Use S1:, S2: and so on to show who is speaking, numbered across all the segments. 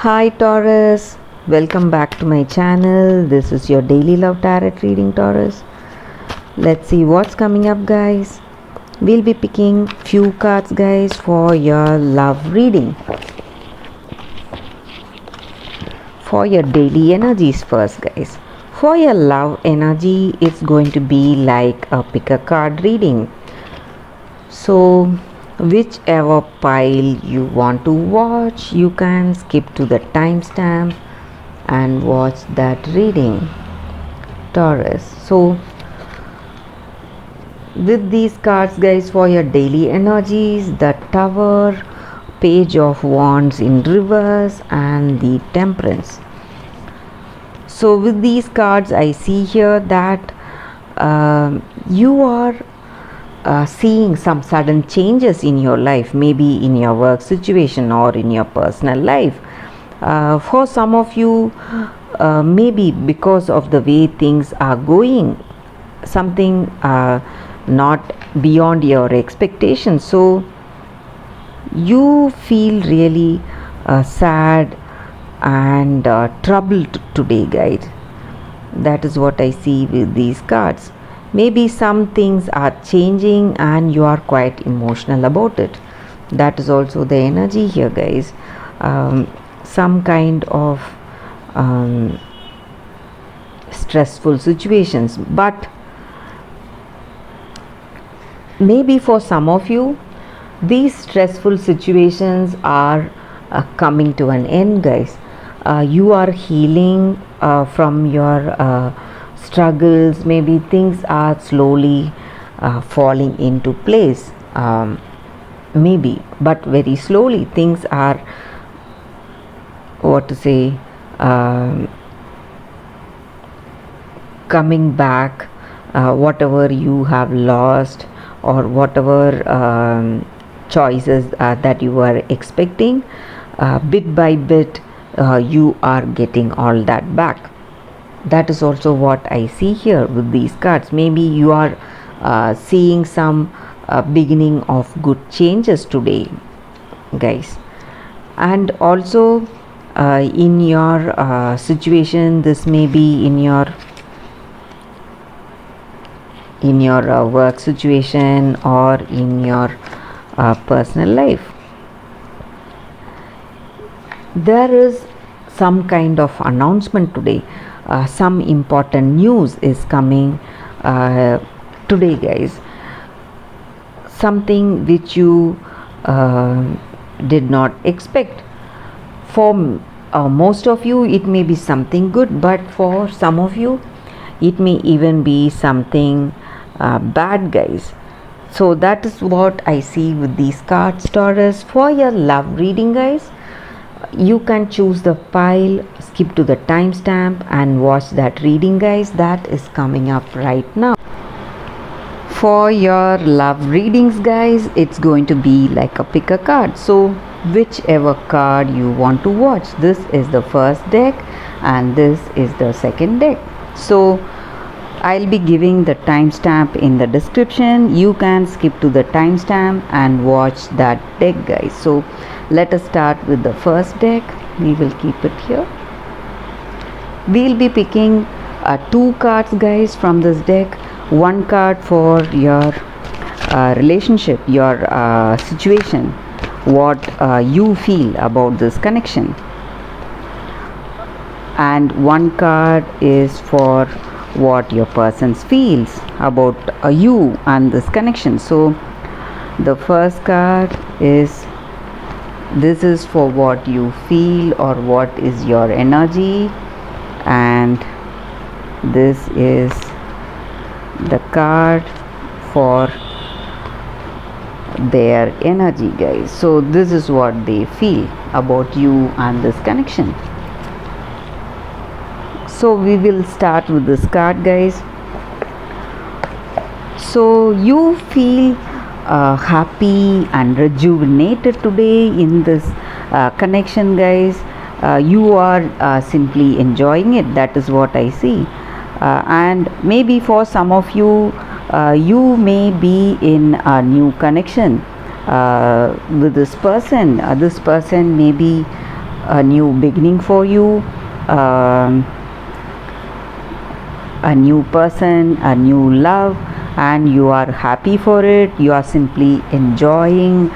S1: Hi Taurus, welcome back to my channel. This is your daily love tarot reading, Taurus. Let's see what's coming up, guys. We'll be picking few cards, guys, for your love reading. For your daily energies first, guys. For your love energy, it's going to be like a pick a card reading. So whichever pile you want to watch, you can skip to the timestamp and watch that reading, Taurus. So with these cards, guys, for your daily energies, the Tower, Page of Wands in reverse, and the Temperance. So with these cards, I see here that you are seeing some sudden changes in your life, maybe in your work situation or in your personal life. For some of you, maybe because of the way things are going, something not beyond your expectations. So you feel really sad and troubled today, guys. That is what I see with these cards. Maybe some things are changing and you are quite emotional about it. That is also the energy here, guys. Some kind of stressful situations, but maybe for some of you, these stressful situations are coming to an end, guys. You are healing from your struggles. Maybe things are slowly falling into place, maybe, but very slowly things are, what to say, coming back. Whatever you have lost, or whatever choices that you were expecting, bit by bit you are getting all that back. That is also what I see here with these cards. Maybe you are seeing some beginning of good changes today, guys. And also in your situation, this may be in your work situation or in your personal life. There is some kind of announcement today. Some important news is coming today, guys. Something which you did not expect. For most of you, it may be something good, but for some of you, it may even be something bad, guys. So that is what I see with these cards, Taurus. For your love reading, guys, you can choose the pile, skip to the timestamp and watch that reading, guys. That is coming up right now. For your love readings, guys, it's going to be like a pick a card. So whichever card you want to watch, this is the first deck and this is the second deck. So I'll be giving the timestamp in the description. You can skip to the timestamp and watch that deck, guys. So let us start with the first deck. We will keep it here. We'll be picking two cards, guys, from this deck. One card for your relationship, your situation, what you feel about this connection, and one card is for what your person feels about you and this connection. So the first card is, this is for what you feel or what is your energy, and this is the card for their energy, guys. So this is what they feel about you and this connection. So we will start with this card, guys. So you feel happy and rejuvenated today in this connection, guys. You are simply enjoying it. That is what I see. And maybe for some of you, you may be in a new connection with this person. This person may be a new beginning for you, um, a new person, a new love, and you are happy for it. You are simply enjoying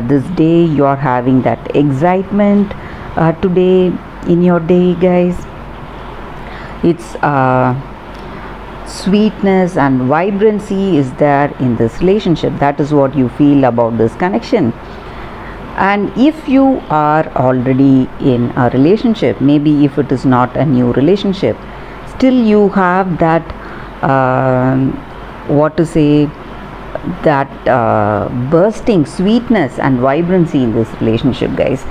S1: this day. You are having that excitement today in your day, guys. It's sweetness and vibrancy is there in this relationship. That is what you feel about this connection. And if you are already in a relationship, maybe if it is not a new relationship, still you have that what to say, that bursting sweetness and vibrancy in this relationship, guys.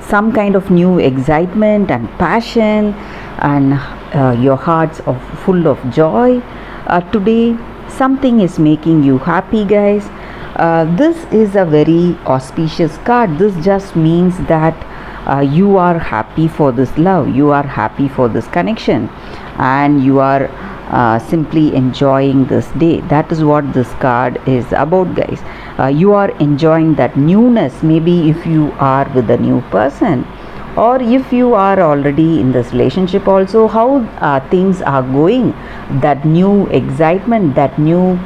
S1: Some kind of new excitement and passion, and your hearts are full of joy today. Something is making you happy, guys. This is a very auspicious card. This just means that you are happy for this love, you are happy for this connection, and you are simply enjoying this day. That is what this card is about, guys. You are enjoying that newness. Maybe if you are with a new person, or if you are already in this relationship also, how things are going, that new excitement, that new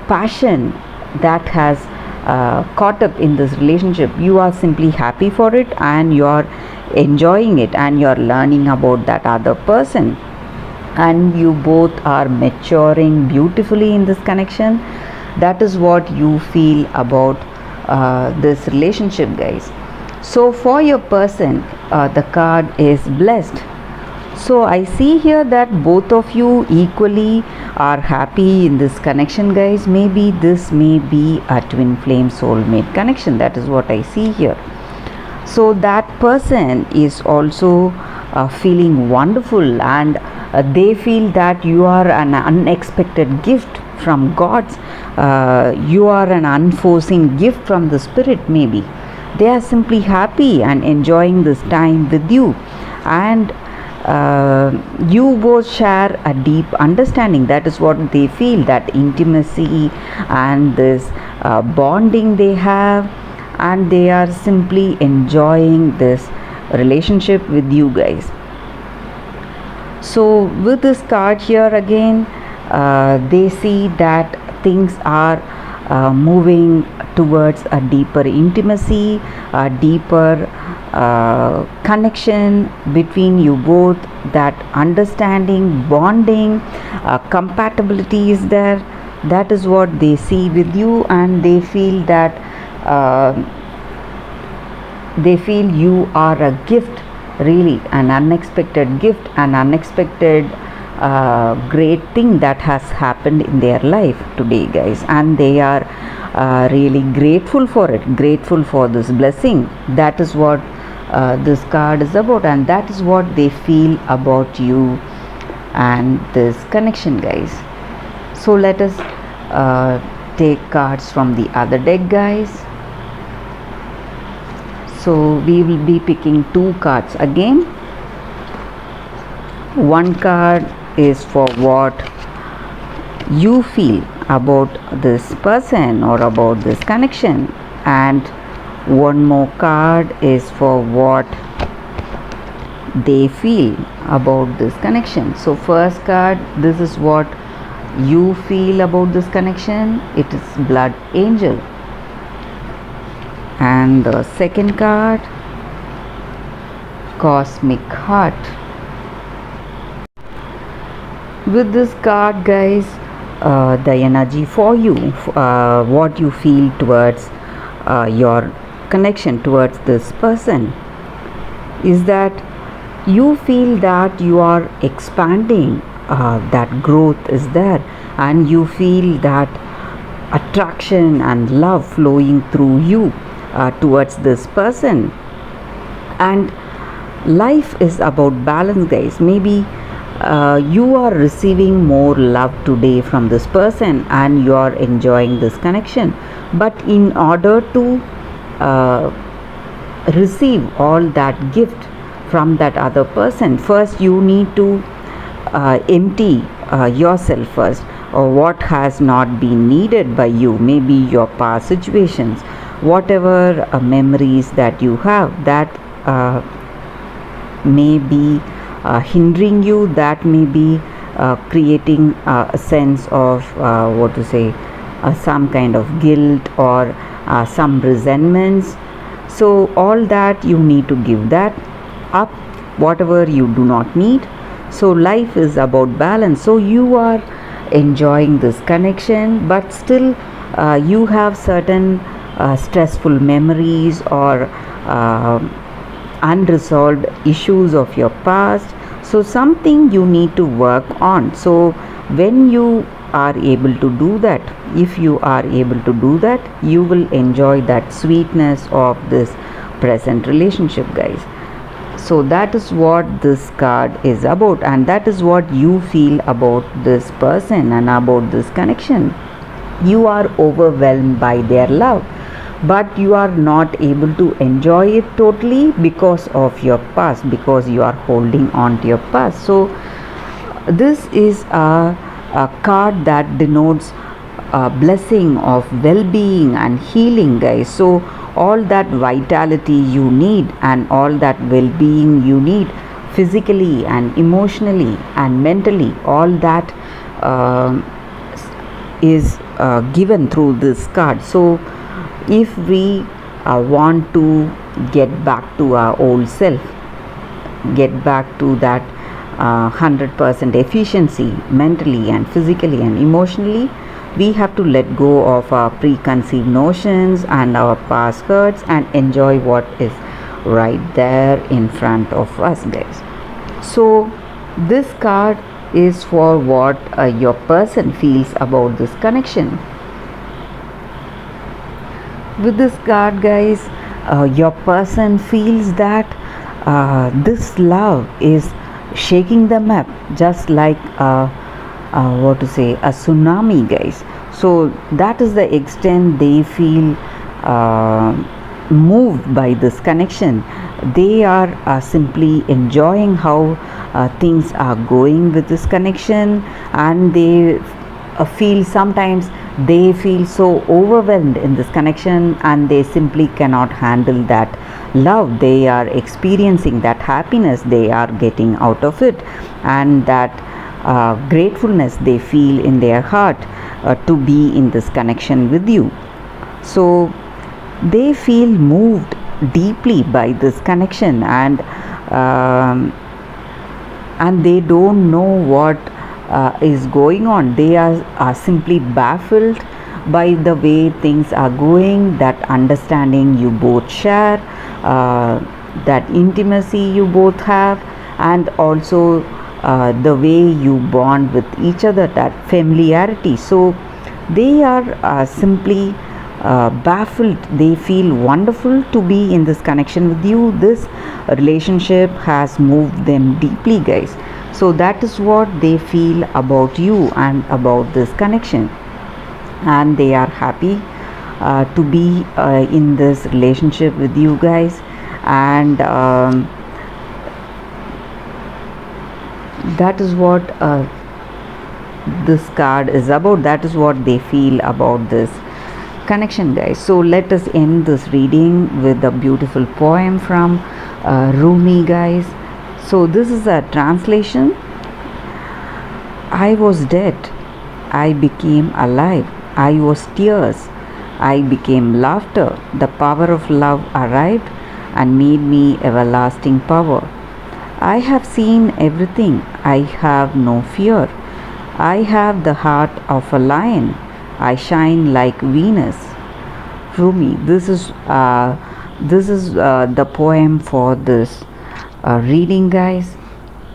S1: passion that has caught up in this relationship, you are simply happy for it, and you are enjoying it, and you are learning about that other person, and you both are maturing beautifully in this connection. That is what you feel about this relationship, guys. So for your person, the card is blessed. So I see here that both of you equally are happy in this connection, guys. Maybe this may be a twin flame soulmate connection. That is what I see here. So that person is also feeling wonderful, and they feel that you are an unexpected gift from God's. You are an unforeseen gift from the Spirit, maybe. They are simply happy and enjoying this time with you, and you both share a deep understanding. That is what they feel, that intimacy and this bonding they have, and they are simply enjoying this relationship with you, guys. So with this card here again, they see that things are moving towards a deeper intimacy, a deeper connection between you both. That understanding, bonding, compatibility is there. That is what they see with you, and they feel that they feel you are a gift, really an unexpected gift, an unexpected great thing that has happened in their life today, guys, and they are really grateful for it, grateful for this blessing. That is what this card is about, and that is what they feel about you and this connection, guys. So let us take cards from the other deck, guys. So we will be picking two cards again. One card is for what you feel about this person or about this connection, and one more card is for what they feel about this connection. So first card, this is what you feel about this connection. It is Blood Angel. And the second card, Cosmic Heart. With this card, guys, the energy for you, what you feel towards your connection towards this person, is that you feel that you are expanding, that growth is there, and you feel that attraction and love flowing through you towards this person. And life is about balance, guys. Maybe you are receiving more love today from this person, and you are enjoying this connection, but in order to receive all that gift from that other person, first you need to empty yourself first, or what has not been needed by you, maybe your past situations, whatever memories that you have, that may be hindering you, that may be creating a sense of what to say, some kind of guilt or some resentments. So all that you need to give that up, whatever you do not need. So life is about balance. So you are enjoying this connection, but still you have certain stressful memories or unresolved issues of your past. So something you need to work on. So when you are able to do that, if you are able to do that, you will enjoy that sweetness of this present relationship, guys. So that is what this card is about, and that is what you feel about this person and about this connection. You are overwhelmed by their love, but you are not able to enjoy it totally because of your past, because you are holding on to your past. So this is a card that denotes a blessing of well-being and healing, guys. So all that vitality you need and all that well-being you need, physically and emotionally and mentally, all that is given through this card. So if we want to get back to our old self, get back to that 100% efficiency mentally and physically and emotionally, we have to let go of our preconceived notions and our past hurts and enjoy what is right there in front of us, guys. So this card is for what your person feels about this connection. With this card, guys, your person feels that this love is shaking them up, just like what to say, a tsunami, guys. So that is the extent they feel moved by this connection. They are simply enjoying how things are going with this connection, and they feel, sometimes they feel so overwhelmed in this connection, and they simply cannot handle that love they are experiencing, that happiness they are getting out of it, and that gratefulness they feel in their heart to be in this connection with you. So they feel moved deeply by this connection, and they don't know what is going on. They are simply baffled by the way things are going, that understanding you both share, that intimacy you both have, and also the way you bond with each other, that familiarity. So they are simply baffled. They feel wonderful to be in this connection with you. This relationship has moved them deeply, guys. So that is what they feel about you and about this connection, and they are happy to be in this relationship with you guys. And that is what this card is about. That is what they feel about this connection, guys. So let us end this reading with a beautiful poem from Rumi, guys. So this is a translation. I was dead, I became alive. I was tears, I became laughter. The power of love arrived and made me everlasting power. I have seen everything, I have no fear. I have the heart of a lion, I shine like Venus. Rumi. This is the poem for this reading, guys.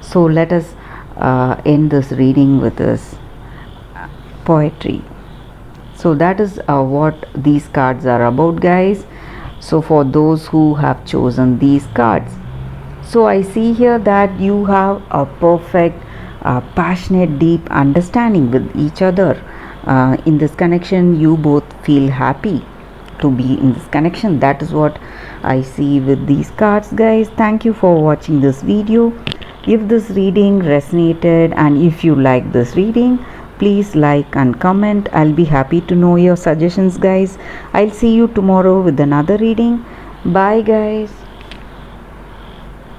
S1: So let us end this reading with this poetry. So that is what these cards are about, guys. So for those who have chosen these cards, so I see here that you have a perfect passionate, deep understanding with each other. In this connection, you both feel happy to be in this connection. That is what I see with these cards, guys. Thank you for watching this video. If this reading resonated and if you like this reading, please like and comment. I'll be happy to know your suggestions, guys. I'll see you tomorrow with another reading. Bye, guys.